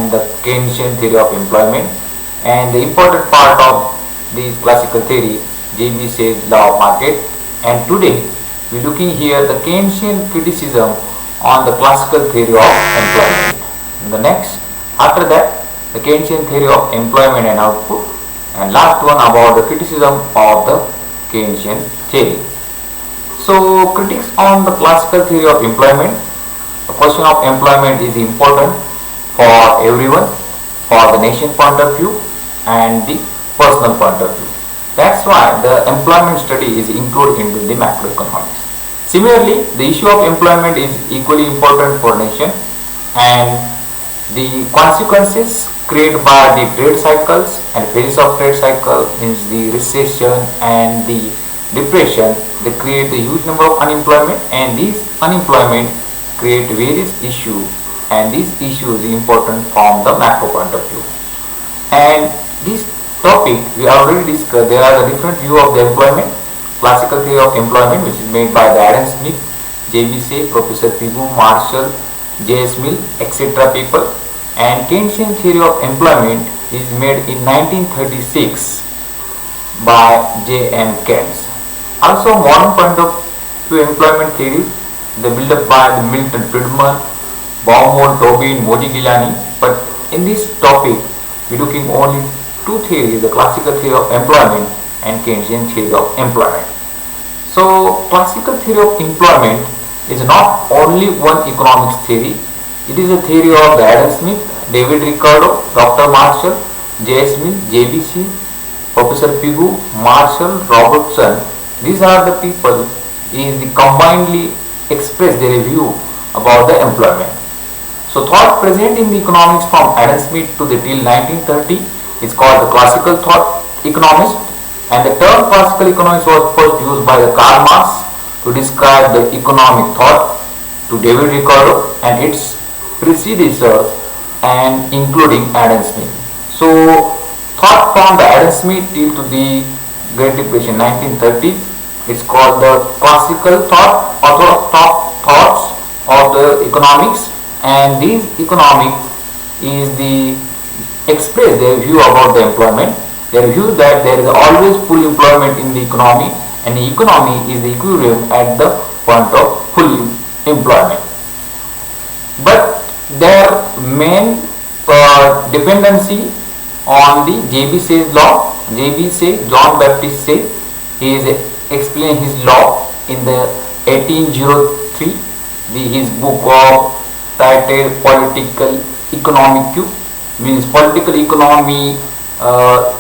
and the Keynesian theory of employment. And the important part of this classical theory, JB says law of market. And today we are looking here the Keynesian criticism on the classical theory of employment. And the next, after that, the Keynesian theory of employment and output, and last one about the criticism of the Keynesian theory. So, critics on the classical theory of employment. The question of employment is important for everyone, for the nation point of view and the personal point of view. That's why the employment study is included into the macroeconomics. Similarly, the issue of employment is equally important for nation, and the consequences created by the trade cycles and phases of trade cycle means the recession and the depression. They create a huge number of unemployment, and these unemployment create various issues, and these issues are important from the macro point of view. And this topic we already discussed. There are the different view of the employment. Classical theory of employment, which is made by the Adam Smith, J.B. Say, Professor P.Adhav, Marshall, J.S. Mill, etc. people. And Keynesian theory of employment is made in 1936 by J.M. Keynes. Also, modern point of view employment theory, the build up by the Milton Friedman, Baumol, Tobin, Modigliani. But in this topic, we are looking only two theories: the classical theory of employment and Keynesian theory of employment. So, classical theory of employment is not only one economics theory. It is a theory of the Adam Smith, David Ricardo, Dr. Marshall, J.S. Mill, J.B.C., Professor Pigou, Marshall, Robertson. These are the people is the combinedly express their view about the employment. So, thought present in the economics from Adam Smith to the till 1930 is called the classical thought economist, and the term classical economics was first used by the Karl Marx to describe the economic thought to David Ricardo and its predecessors, and including Adam Smith. So, thought from the Adam Smith till to the Great Depression 1930, it's called the classical thought or thoughts of the economics, and these economics is the express their view about the employment. Their view that there is always full employment in the economy, and the economy is the equilibrium at the point of full employment. But their main dependency on the J.B. Say's law. J.B. Say, John Baptist Say, he is explained his law in the 1803. His book of titled Political Economic means political economy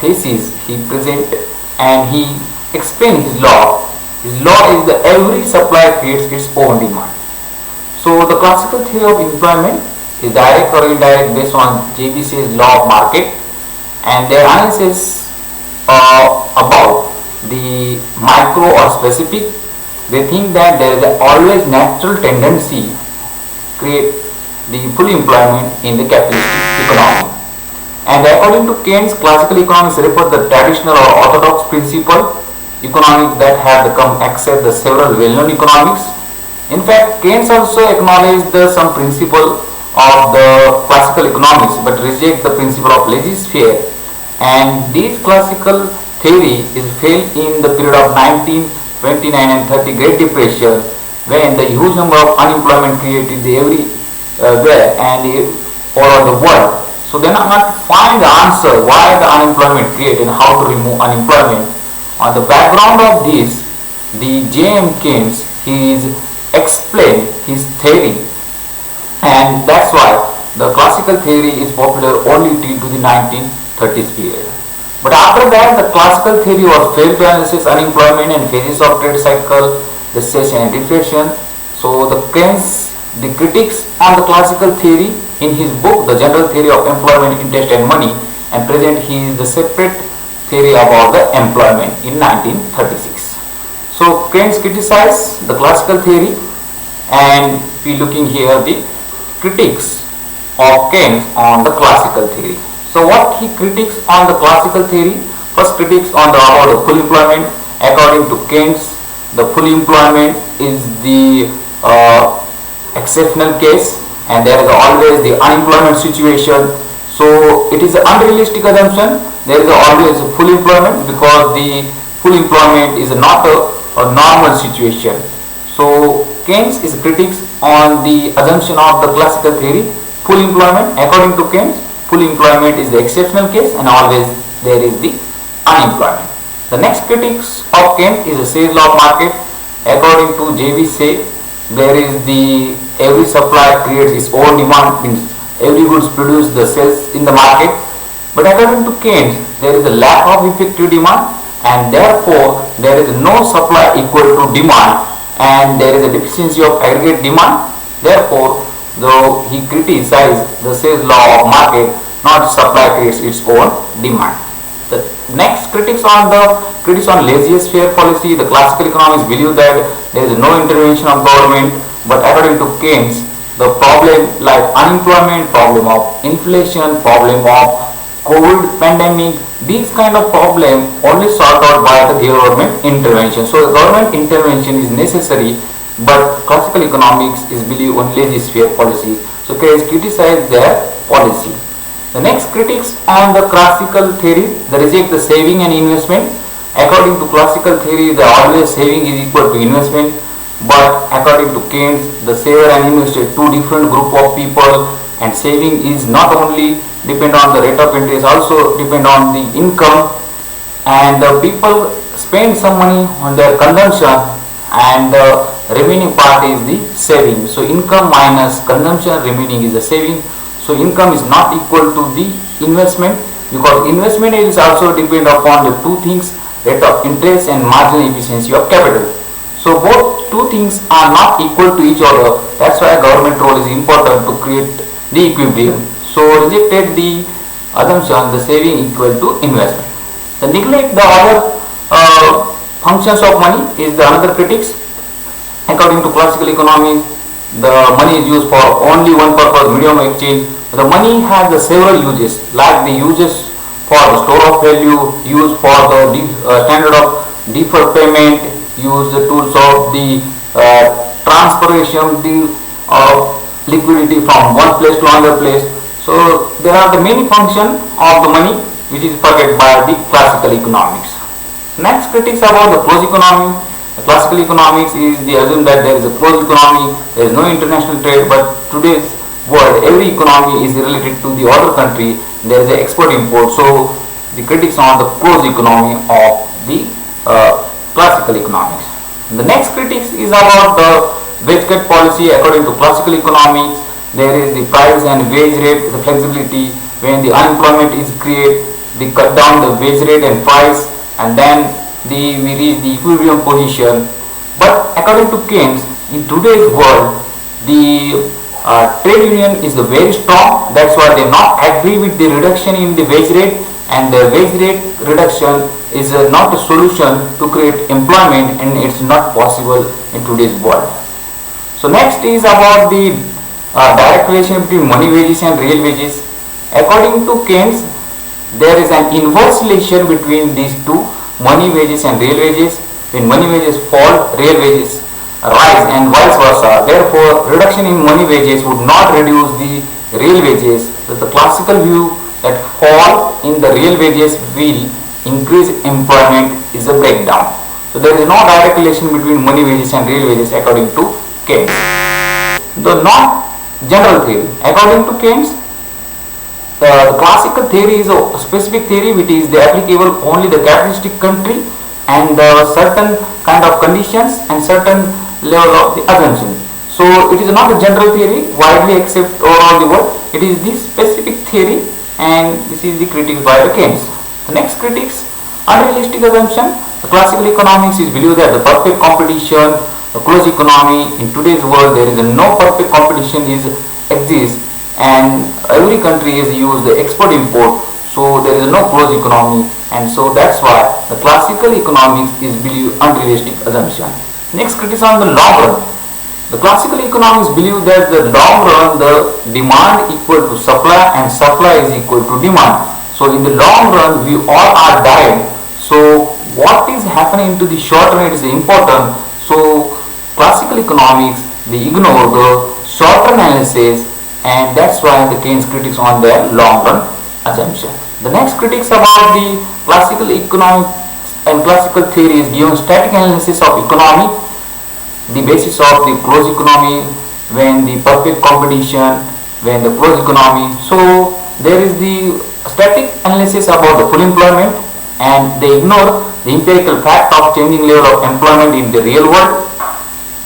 thesis he present, and he explained his law. His law is that every supply creates its own demand. So the classical theory of employment is direct or indirect based on J.B. Say's law of market, and their analysis about the micro or specific. They think that there is always natural tendency create the full employment in the capitalistic economy. And according to Keynes, classical economics refer the traditional or orthodox principle economics that have become accept the several well-known economics. In fact, Keynes also acknowledged some principle of the classical economics but reject the principle of laissez-faire, and this classical theory is failed in the period of 1929 and 30 Great Depression, when the huge number of unemployment created everywhere and all over the world. So they are not find the answer why the unemployment created and how to remove unemployment. On the background of this, the J.M. Keynes he is explained his theory, and that's why the classical theory is popular only till to the 1930s period. But after that, the classical theory was failed to analyze unemployment and phases of trade cycle, recession and depression. So the Keynes, the critics on the classical theory in his book The General Theory of Employment, Interest and Money, and present he is the separate theory about the employment in 1936. So Keynes criticized the classical theory, and we looking here the critics of Keynes on the classical theory. So what he critiques on the classical theory? First, critics on the about the full employment. According to Keynes, the full employment is the exceptional case, and there is always the unemployment situation So it is an unrealistic assumption. There is always full employment because the full employment is not a normal situation. So Keynes is critics on the assumption of the classical theory full employment. According to Keynes, full employment is the exceptional case and always there is the unemployment. The next critics of Keynes is the sales law of market. According to J.B. Say, there is the every supply creates its own demand, means every goods produce the sales in the market. But according to Keynes, there is a lack of effective demand and therefore there is no supply equal to demand and there is a deficiency of aggregate demand. Therefore, though he criticized the sales law of market, not supply creates its own demand. The next critics on laissez-faire policy. The classical economics believe that there is no intervention of government, but according to Keynes, the problem like unemployment, problem of inflation, problem of COVID pandemic, these kind of problem only solved out by the government intervention. So the government intervention is necessary, but classical economics is believe on laissez-faire policy. So Keynes criticized their policy. The next critics on the classical theory, they reject the saving and investment. According to classical theory, the always saving is equal to investment, but according to Keynes, the saver and investor two different group of people, and saving is not only depend on the rate of interest, also depend on the income, and the people spend some money on their consumption and the remaining part is the saving. So income minus consumption remaining is the saving. So income is not equal to the investment because investment is also depend upon the two things, rate of interest and marginal efficiency of capital. So both two things are not equal to each other. That's why government role is important to create the equilibrium. So rejected the assumption the saving equal to investment. The neglect the other functions of money is the another critics. According to classical economics, the money is used for only one purpose, medium of exchange. The money has the several uses, like the uses for the store of value, used for the standard of deferred payment, use the tools of the transportation, the liquidity from one place to another place. So there are the many functions of the money which is forget by the classical economics. Next critics about the closed economy. The classical economics is the assumption that there is a closed economy, there is no international trade, but today's world every economy is related to the other country, there is an export import. So the critics on the closed economy of the classical economics. The next critics is about the wage cut policy. According to classical economics, there is the price and wage rate, the flexibility. When the unemployment is created, they cut down the wage rate and price, and then we reach the equilibrium position. But according to Keynes, in today's world, the trade union is very strong. That's why they not agree with the reduction in the wage rate, and the wage rate reduction is not a solution to create employment, and it's not possible in today's world. So next is about the direct relation between money wages and real wages. According to Keynes, there is an inverse relation between these two, money wages and real wages. When money wages fall, real wages rise and vice versa. Therefore, reduction in money wages would not reduce the real wages. The classical view that fall in the real wages will increase employment is a breakdown. So there is no direct relation between money wages and real wages according to Keynes. The non-general theory. According to Keynes, the classical theory is a specific theory which is applicable only the capitalistic country and certain kind of conditions and certain level of the assumption. So it is not a general theory widely accepted around the world. It is this specific theory, and this is the critics by the Keynes. The next critics, unrealistic assumption. The classical economics is believed that the perfect competition, the closed economy in today's world, there is no perfect competition exists, and every country is used the export import, so there is no closed economy, and so that's why the classical economics is believed unrealistic assumption. Next critics on the long run. The classical economics believe that the long run the demand equal to supply and supply is equal to demand. So in the long run we all are dying. So what is happening to the short run is important. So classical economics they ignore the short run analysis and that's why the Keynes critics on their long run assumption. The next critics about the classical economic and classical theory is given static analysis of economy, the basis of the closed economy, when the perfect competition, when the closed economy. So there is the static analysis about the full employment, and they ignore the empirical fact of changing level of employment in the real world.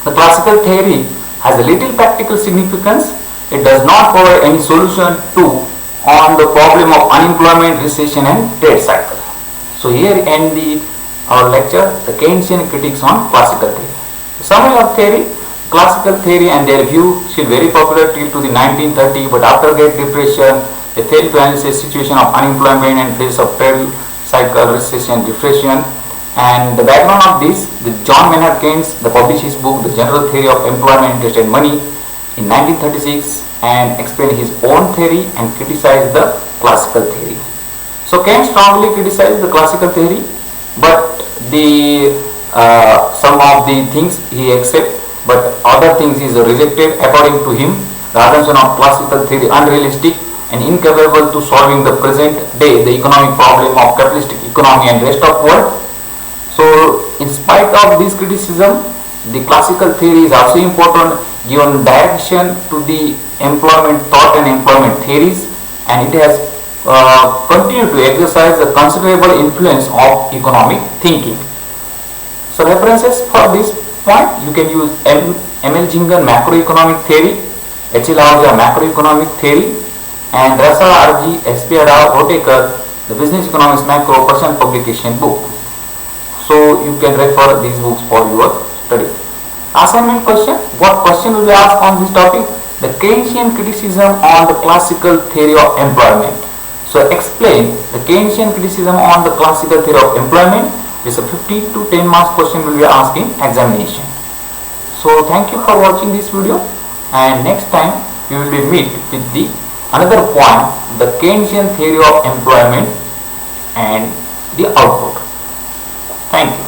The classical theory has a little practical significance. It does not provide any solution to on the problem of unemployment, recession and trade cycle. So here end our lecture, the Keynesian critics on classical theory. Summary of theory: classical theory and their view still very popular till to the 1930, but after Great Depression they failed to analyze situation of unemployment and phase of trade cycle, recession, depression. And the background of this, the John Maynard Keynes, the published his book The General Theory of Employment, Interest and Money in 1936 and explained his own theory and criticized the classical theory. So Keynes strongly criticized the classical theory, but the some of the things he accepts, but other things is rejected. According to him, the assumption of classical theory unrealistic and incapable to solving the present day the economic problem of capitalistic economy and rest of world. So in spite of this criticism, the classical theory is also important, given direction to the employment thought and employment theories, and it has continued to exercise a considerable influence of economic thinking. So references for this point, you can use M.L. Jingan macroeconomic theory, H.L. Ahuja macroeconomic theory, and Russell R.G. P.Adhav, Rotaker, the Business Economics Macro Persian publication book. So you can refer these books for your study. Assignment question: what question will be asked on this topic? The Keynesian criticism on the classical theory of employment. So explain the Keynesian criticism on the classical theory of employment. This is a 15 to 10 marks question will be asked in examination. So thank you for watching this video, and next time we will be meet with the another point, the Keynesian theory of employment and the output. Thank you.